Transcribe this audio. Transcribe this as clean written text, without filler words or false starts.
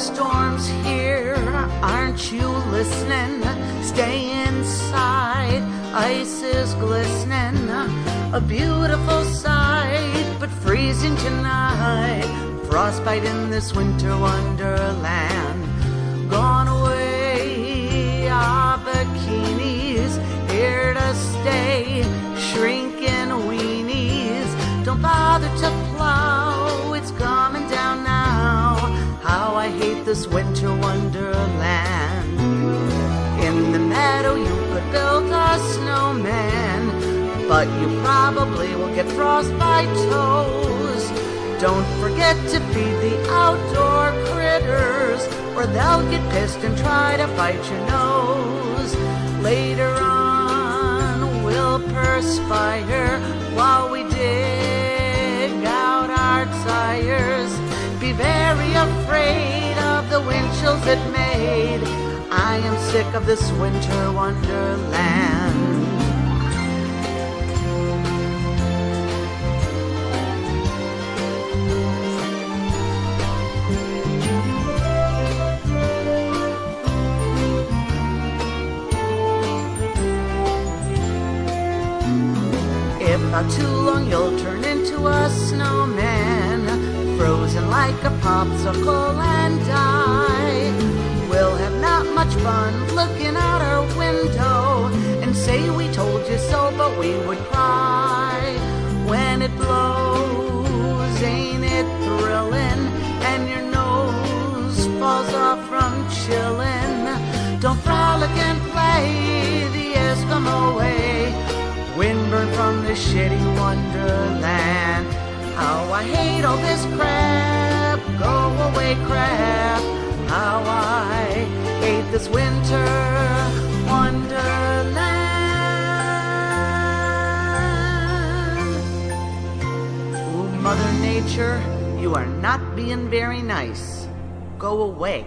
storm's here, aren't you listening? Stay inside, ice is glistening. A beautiful sight, but freezing tonight. Frostbite in this winter wonderland. Gone away are bikinis, here to stay, shrinking weenies. Don't bother to plow, it's coming down now. How I hate this winter wonderland. In the meadow you could build a snowman, but you probably will get frostbite toes. Don't forget to feed the outdoor critters, or they'll get pissed and try to bite your nose. Later on we'll perspire while we dig out our tires. Be very afraid of the wind chills it made. I am sick of this winter wonderland. If not too long you'll turn into a snowman, frozen like a popsicle and die. We'll have not much fun looking out our window and say we told you so, but we would cry. When it blows, ain't it thrilling, and your nose falls off from chillin'. Don't frolic and play the Eskimo way, windburn from the shitty wonderland. How I hate all this crap, go away crap. How I hate this winter wonderland. Ooh, Mother Nature, you are not being very nice. Go away.